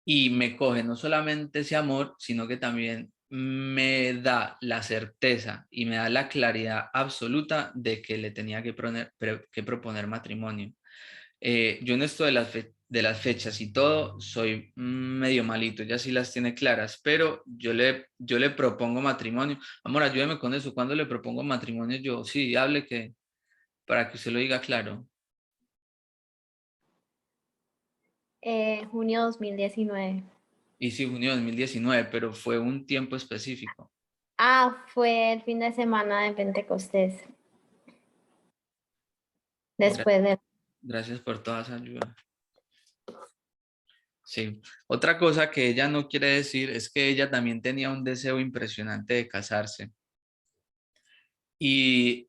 Y me coge no solamente ese amor, sino que también me da la certeza y me da la claridad absoluta de que le tenía que proponer matrimonio. Yo en esto de las fechas y todo, soy medio malito, ya sí las tiene claras, pero yo le propongo matrimonio. Amor, ayúdeme con eso. ¿Cuándo le propongo matrimonio? Yo, sí, hable que, para que usted lo diga claro. Junio 2019. Y sí, junio de 2019, pero fue un tiempo específico. Fue el fin de semana de Pentecostés. Después de... Gracias por toda esa ayuda. Sí. Otra cosa que ella no quiere decir es que ella también tenía un deseo impresionante de casarse. Y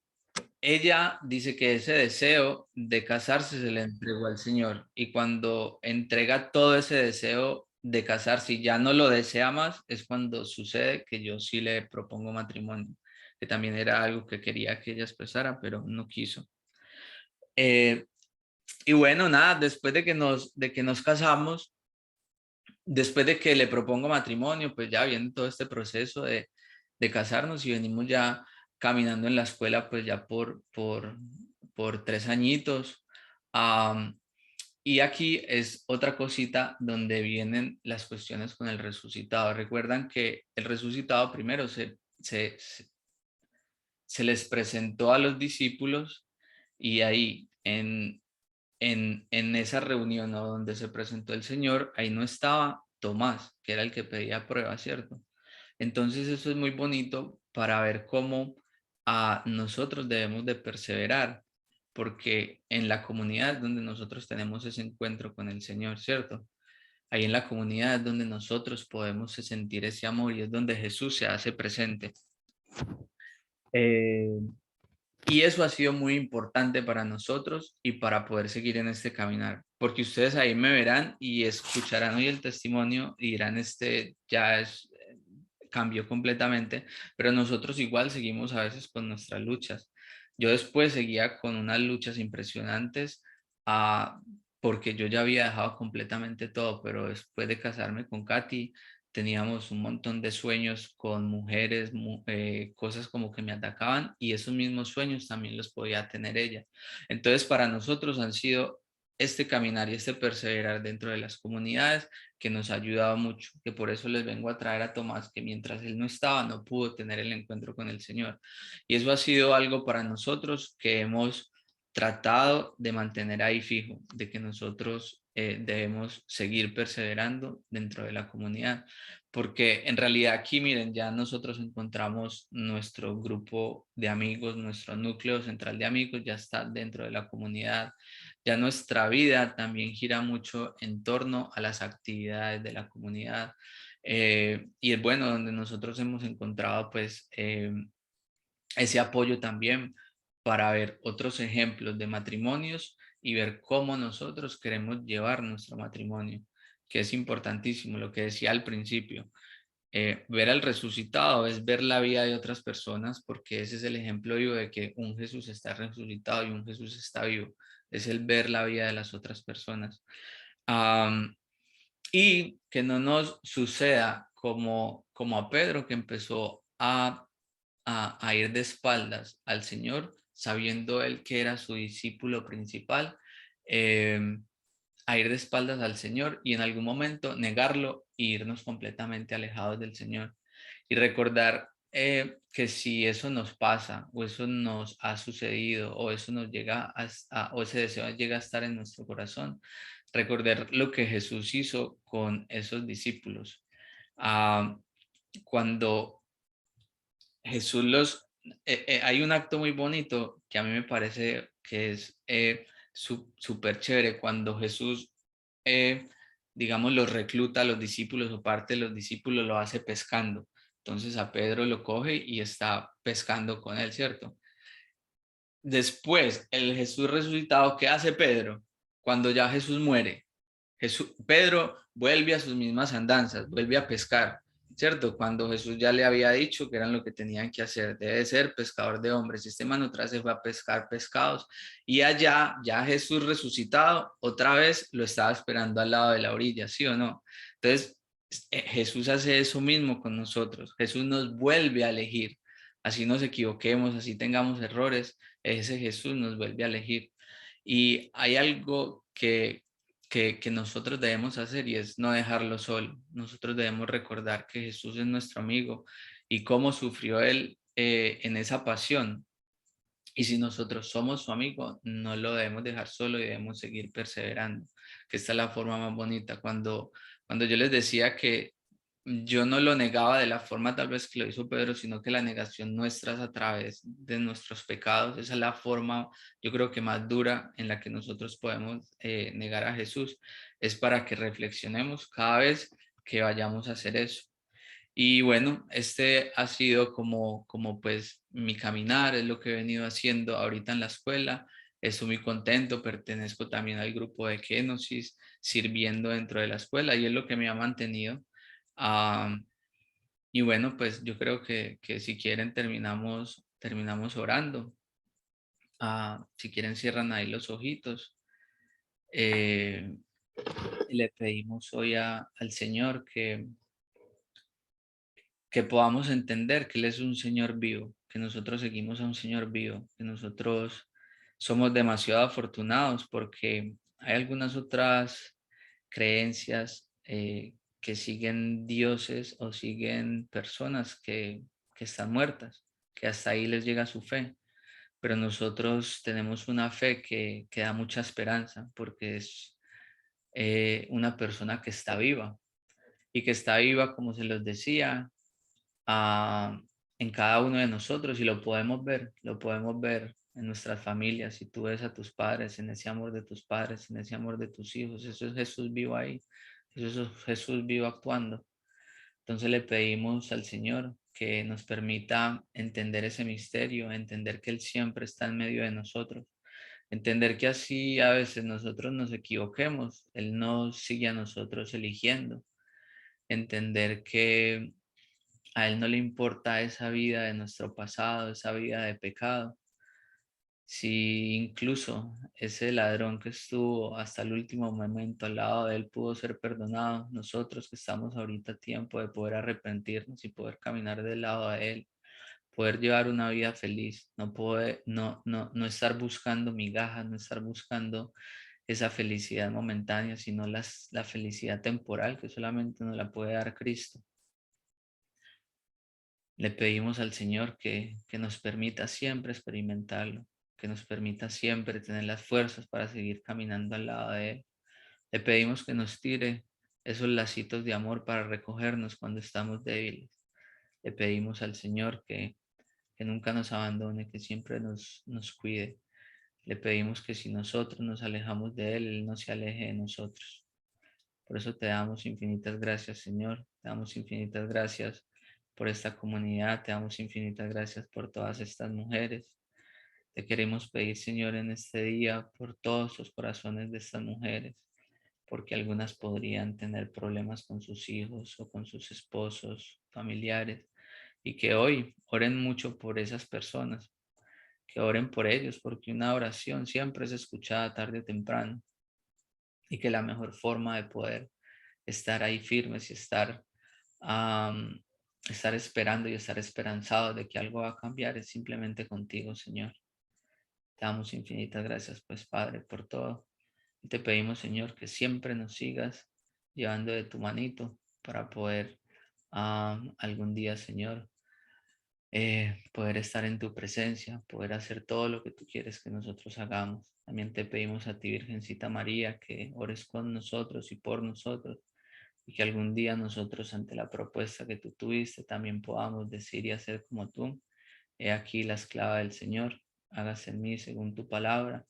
ella dice que ese deseo de casarse se le entregó al Señor, y cuando entrega todo ese deseo de casarse y ya no lo desea más, es cuando sucede que yo sí le propongo matrimonio, que también era algo que quería que ella expresara, pero no quiso. Y bueno, nada, después de que nos casamos, después de que le propongo matrimonio, pues ya viene todo este proceso de casarnos, y venimos ya caminando en la escuela pues ya por 3 añitos. Y aquí es otra cosita donde vienen las cuestiones con el resucitado. Recuerdan que el resucitado primero se les presentó a los discípulos, y ahí en esa reunión, ¿no?, donde se presentó el Señor, ahí no estaba Tomás, que era el que pedía pruebas, ¿cierto? Entonces eso es muy bonito para ver cómo nosotros debemos de perseverar, porque en la comunidad es donde nosotros tenemos ese encuentro con el Señor, ¿cierto? Ahí en la comunidad es donde nosotros podemos sentir ese amor, y es donde Jesús se hace presente. Y eso ha sido muy importante para nosotros y para poder seguir en este caminar, porque ustedes ahí me verán y escucharán hoy el testimonio y dirán, cambió completamente, pero nosotros igual seguimos a veces con nuestras luchas. Yo después seguía con unas luchas impresionantes, porque yo ya había dejado completamente todo, pero después de casarme con Katy, teníamos un montón de sueños con mujeres, cosas como que me atacaban, y esos mismos sueños también los podía tener ella. Entonces para nosotros han sido este caminar y este perseverar dentro de las comunidades que nos ha ayudado mucho, que por eso les vengo a traer a Tomás, que mientras él no estaba, no pudo tener el encuentro con el Señor. Y eso ha sido algo para nosotros que hemos tratado de mantener ahí fijo, de que nosotros debemos seguir perseverando dentro de la comunidad, porque en realidad aquí, miren, ya nosotros encontramos nuestro grupo de amigos, nuestro núcleo central de amigos ya está dentro de la comunidad, ya nuestra vida también gira mucho en torno a las actividades de la comunidad, y es bueno donde nosotros hemos encontrado pues ese apoyo también para ver otros ejemplos de matrimonios y ver cómo nosotros queremos llevar nuestro matrimonio, que es importantísimo, lo que decía al principio. Ver al resucitado es ver la vida de otras personas, porque ese es el ejemplo vivo de que un Jesús está resucitado y un Jesús está vivo. Es el ver la vida de las otras personas. Y que no nos suceda como a Pedro, que empezó a ir de espaldas al Señor, sabiendo él que era su discípulo principal, a ir de espaldas al Señor y en algún momento negarlo e irnos completamente alejados del Señor. Y recordar que si eso nos pasa o eso nos ha sucedido o eso nos llega o ese deseo llega a estar en nuestro corazón, recordar lo que Jesús hizo con esos discípulos. Cuando Jesús hay un acto muy bonito que a mí me parece que es súper chévere cuando Jesús, digamos, los recluta a los discípulos o parte de los discípulos lo hace pescando. Entonces a Pedro lo coge y está pescando con él, ¿cierto? Después, el Jesús resucitado, ¿qué hace Pedro? Cuando ya Jesús muere, Pedro vuelve a sus mismas andanzas, vuelve a pescar, ¿cierto? Cuando Jesús ya le había dicho que eran lo que tenían que hacer, debe ser pescador de hombres. Este man otra vez se fue a pescar pescados y allá, ya Jesús resucitado, otra vez lo estaba esperando al lado de la orilla, ¿sí o no? Entonces, Jesús hace eso mismo con nosotros. Jesús nos vuelve a elegir. Así nos equivoquemos, así tengamos errores, ese Jesús nos vuelve a elegir. Y hay algo que nosotros debemos hacer y es no dejarlo solo. Nosotros debemos recordar que Jesús es nuestro amigo y cómo sufrió él en esa pasión. Y si nosotros somos su amigo, no lo debemos dejar solo y debemos seguir perseverando, que esta es la forma más bonita. Cuando yo les decía que yo no lo negaba de la forma tal vez que lo hizo Pedro, sino que la negación nuestra es a través de nuestros pecados. Esa es la forma, yo creo que más dura en la que nosotros podemos negar a Jesús. Es para que reflexionemos cada vez que vayamos a hacer eso. Y bueno, este ha sido como pues mi caminar, es lo que he venido haciendo ahorita en la escuela. Estoy muy contento, pertenezco también al grupo de Kenosis, sirviendo dentro de la escuela y es lo que me ha mantenido. Y bueno, pues yo creo que si quieren terminamos orando. Si quieren cierran ahí los ojitos. Y le pedimos hoy al Señor que podamos entender que Él es un Señor vivo, que nosotros seguimos a un Señor vivo, que nosotros somos demasiado afortunados porque hay algunas otras creencias que siguen dioses o siguen personas que están muertas, que hasta ahí les llega su fe. Pero nosotros tenemos una fe que da mucha esperanza porque es una persona que está viva y que está viva, como se los decía, en cada uno de nosotros y lo podemos ver en nuestras familias. Si tú ves a tus padres, en ese amor de tus padres, en ese amor de tus hijos, eso es Jesús vivo ahí, eso es Jesús vivo actuando. Entonces le pedimos al Señor que nos permita entender ese misterio, entender que Él siempre está en medio de nosotros, entender que así a veces nosotros nos equivoquemos, Él nos sigue a nosotros eligiendo, entender que a Él no le importa esa vida de nuestro pasado, esa vida de pecado. Si incluso ese ladrón que estuvo hasta el último momento al lado de Él pudo ser perdonado, nosotros que estamos ahorita a tiempo de poder arrepentirnos y poder caminar del lado de Él, poder llevar una vida feliz, no estar buscando migajas, no estar buscando esa felicidad momentánea, sino la felicidad temporal que solamente nos la puede dar Cristo. Le pedimos al Señor que nos permita siempre experimentarlo, que nos permita siempre tener las fuerzas para seguir caminando al lado de Él. Le pedimos que nos tire esos lacitos de amor para recogernos cuando estamos débiles. Le pedimos al Señor que nunca nos abandone, que siempre nos cuide. Le pedimos que si nosotros nos alejamos de Él, Él no se aleje de nosotros. Por eso te damos infinitas gracias, Señor. Te damos infinitas gracias por esta comunidad. Te damos infinitas gracias por todas estas mujeres. Te queremos pedir, Señor, en este día por todos los corazones de estas mujeres, porque algunas podrían tener problemas con sus hijos o con sus esposos, familiares, y que hoy oren mucho por esas personas, que oren por ellos, porque una oración siempre es escuchada tarde o temprano, y que la mejor forma de poder estar ahí firmes y estar esperando y estar esperanzados de que algo va a cambiar es simplemente contigo, Señor. Te damos infinitas gracias, pues, Padre, por todo. Y te pedimos, Señor, que siempre nos sigas llevando de tu manito para poder algún día, Señor, poder estar en tu presencia, poder hacer todo lo que tú quieres que nosotros hagamos. También te pedimos a ti, Virgencita María, que ores con nosotros y por nosotros, y que algún día nosotros, ante la propuesta que tú tuviste, también podamos decir y hacer como tú. He aquí la esclava del Señor, hágase en mí según tu palabra.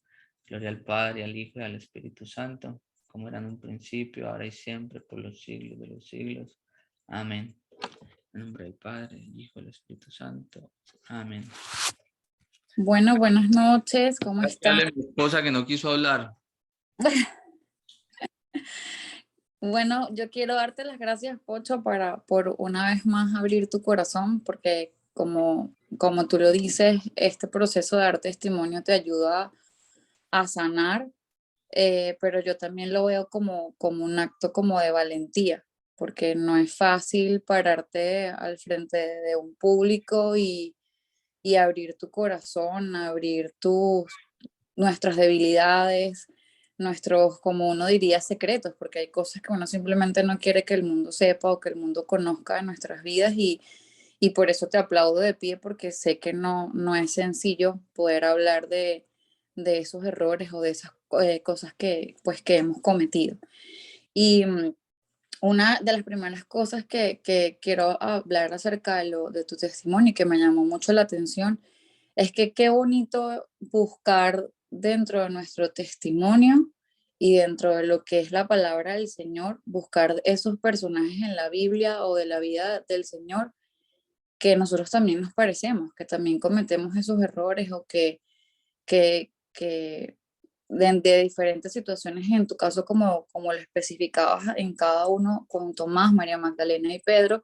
Gloria al Padre, al Hijo y al Espíritu Santo, como era en un principio, ahora y siempre, por los siglos de los siglos. Amén. En nombre del Padre, del Hijo y del Espíritu Santo. Amén. Bueno, buenas noches, ¿cómo están? Dale a mi esposa que no quiso hablar. Bueno, yo quiero darte las gracias, Pocho, por una vez más abrir tu corazón, porque como tú lo dices, este proceso de dar testimonio te ayuda a sanar, pero yo también lo veo como un acto como de valentía, porque no es fácil pararte al frente de un público y abrir tu corazón, abrir nuestras debilidades, nuestros, como uno diría, secretos, porque hay cosas que uno simplemente no quiere que el mundo sepa o que el mundo conozca de nuestras vidas y por eso te aplaudo de pie, porque sé que no es sencillo poder hablar de esos errores o de esas cosas que hemos cometido. Y una de las primeras cosas que quiero hablar acerca de tu testimonio y que me llamó mucho la atención es que qué bonito buscar dentro de nuestro testimonio y dentro de lo que es la palabra del Señor, buscar esos personajes en la Biblia o de la vida del Señor que nosotros también nos parecemos, que también cometemos esos errores o que de diferentes situaciones, en tu caso como lo especificabas en cada uno con Tomás, María Magdalena y Pedro,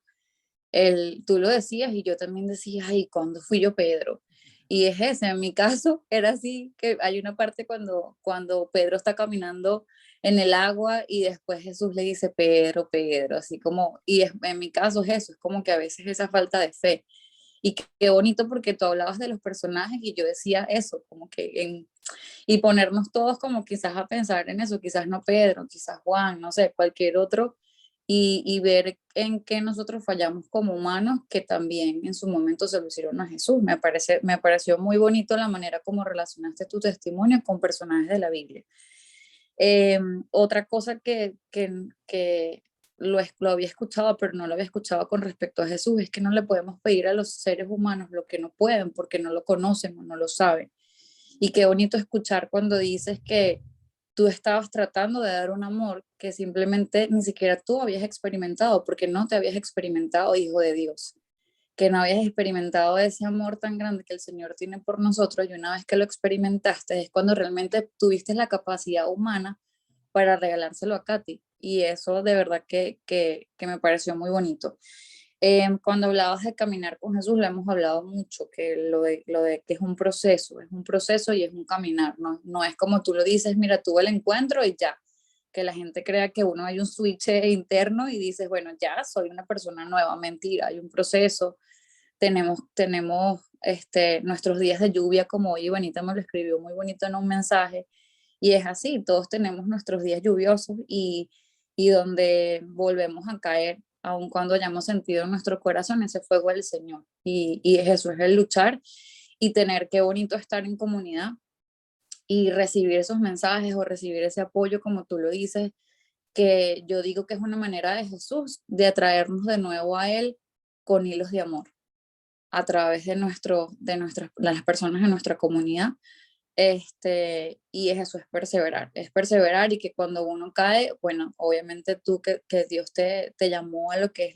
tú lo decías y yo también decía, ay, ¿cuándo fui yo Pedro? Y es ese, en mi caso era así, que hay una parte cuando Pedro está caminando en el agua y después Jesús le dice, Pedro, Pedro, así como, en mi caso es eso, es como que a veces esa falta de fe. Y qué bonito porque tú hablabas de los personajes y yo decía eso, como que y ponernos todos como quizás a pensar en eso, quizás no Pedro, quizás Juan, no sé, cualquier otro, y ver en qué nosotros fallamos como humanos, que también en su momento se lo hicieron a Jesús. Me pareció muy bonito la manera como relacionaste tu testimonio con personajes de la Biblia. Otra cosa que lo había escuchado, pero no lo había escuchado con respecto a Jesús, es que no le podemos pedir a los seres humanos lo que no pueden porque no lo conocen o no lo saben. Y qué bonito escuchar cuando dices que tú estabas tratando de dar un amor que simplemente ni siquiera tú habías experimentado, porque no te habías experimentado, hijo de Dios, que no habías experimentado ese amor tan grande que el Señor tiene por nosotros, y una vez que lo experimentaste es cuando realmente tuviste la capacidad humana para regalárselo a Katy, y eso de verdad que me pareció muy bonito. Cuando hablabas de caminar con Jesús, lo hemos hablado mucho, que lo de que es un proceso y es un caminar, no es como tú lo dices, mira, tuve el encuentro y ya, que la gente crea que uno hay un switch interno y dices, bueno, ya soy una persona nueva. Mentira, hay un proceso, tenemos nuestros días de lluvia, como hoy Ivanita me lo escribió muy bonito en un mensaje, y es así, todos tenemos nuestros días lluviosos y donde volvemos a caer, aun cuando hayamos sentido en nuestro corazón ese fuego del Señor. Y es eso, es el luchar y tener qué bonito estar en comunidad y recibir esos mensajes o recibir ese apoyo, como tú lo dices, que yo digo que es una manera de Jesús de atraernos de nuevo a Él con hilos de amor a través de las personas de nuestra comunidad. Y eso es perseverar y que cuando uno cae, bueno, obviamente tú que Dios te llamó a lo que es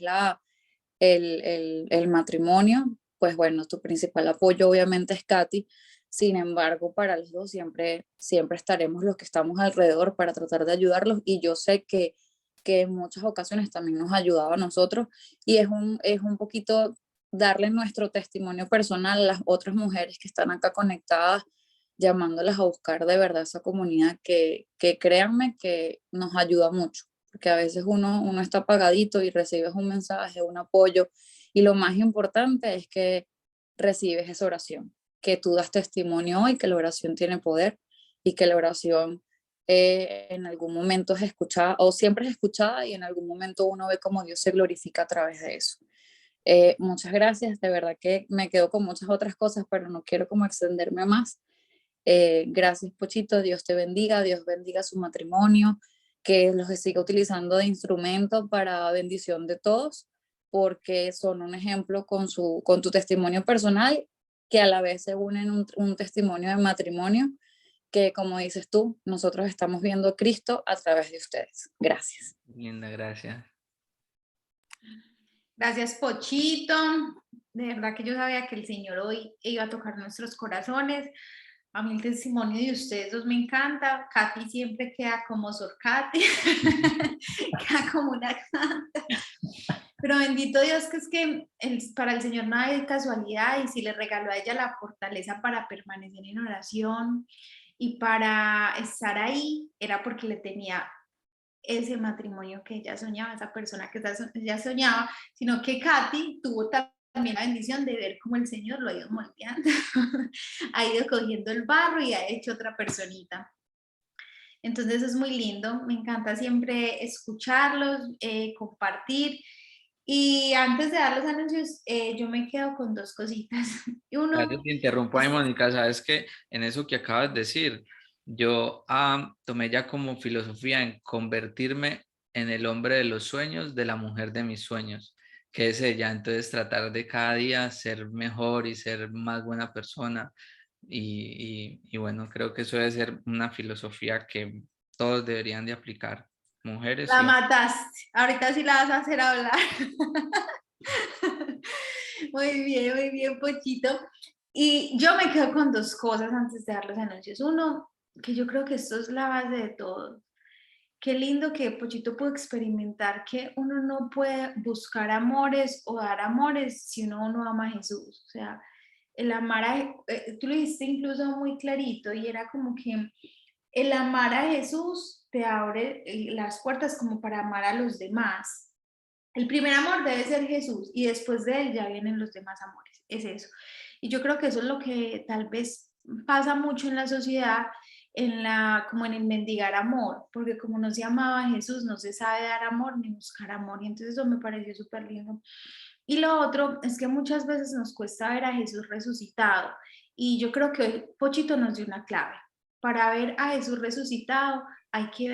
el matrimonio, pues bueno, tu principal apoyo obviamente es Katy. Sin embargo, para los dos siempre estaremos los que estamos alrededor para tratar de ayudarlos, y yo sé que en muchas ocasiones también nos ha ayudado a nosotros, y es un poquito darle nuestro testimonio personal a las otras mujeres que están acá conectadas, llamándolas a buscar de verdad esa comunidad que créanme que nos ayuda mucho, porque a veces uno está apagadito y recibes un mensaje, un apoyo, y lo más importante es que recibes esa oración, que tú das testimonio hoy, que la oración tiene poder y que la oración en algún momento es escuchada, o siempre es escuchada, y en algún momento uno ve cómo Dios se glorifica a través de eso. Muchas gracias, de verdad que me quedo con muchas otras cosas, pero no quiero como extenderme más. Gracias, Pochito, Dios te bendiga, Dios bendiga su matrimonio, que los siga utilizando de instrumento para bendición de todos, porque son un ejemplo con tu testimonio personal, que a la vez se une en un testimonio de matrimonio, que como dices tú, nosotros estamos viendo a Cristo a través de ustedes. Gracias. Linda, gracias. Gracias, Pochito. De verdad que yo sabía que el Señor hoy iba a tocar nuestros corazones. A mí el testimonio de ustedes dos me encanta. Katy siempre queda como Sor Katy, queda como una santa. Pero bendito Dios, que es que para el Señor nada es casualidad, y si le regaló a ella la fortaleza para permanecer en oración y para estar ahí, era porque le tenía ese matrimonio que ella soñaba, esa persona que ella soñaba, sino que Katy tuvo también la bendición de ver cómo el Señor lo ha ido moldeando, ha ido cogiendo el barro y ha hecho otra personita. Entonces es muy lindo, me encanta siempre escucharlos, compartir. Y antes de dar los anuncios, yo me quedo con dos cositas. Uno, Te interrumpo ahí, Mónica, sabes que en eso que acabas de decir, yo tomé ya como filosofía en convertirme en el hombre de los sueños, de la mujer de mis sueños, que es ella. Entonces tratar de cada día ser mejor y ser más buena persona. Y bueno, creo que eso debe ser una filosofía que todos deberían de aplicar, mujeres la y hombres. mataste, ahorita sí la vas a hacer hablar. Muy bien, Pochito. Y yo me quedo con dos cosas antes de dar los anuncios. Uno, que yo creo que esto es la base de todo. Qué lindo que Pochito pudo experimentar que uno no puede buscar amores o dar amores si uno no ama a Jesús. O sea, el amar a, tú lo dijiste incluso muy clarito, y era como que el amar a Jesús te abre las puertas como para amar a los demás. El primer amor debe ser Jesús, y después de él ya vienen los demás amores. Es eso. Y yo creo que eso es lo que tal vez pasa mucho en la sociedad, como en el mendigar amor, porque como no se amaba a Jesús, no se sabe dar amor ni buscar amor, y entonces eso me pareció súper lindo. Y lo otro es que muchas veces nos cuesta ver a Jesús resucitado, y yo creo que hoy Pochito nos dio una clave. Para ver a Jesús resucitado hay que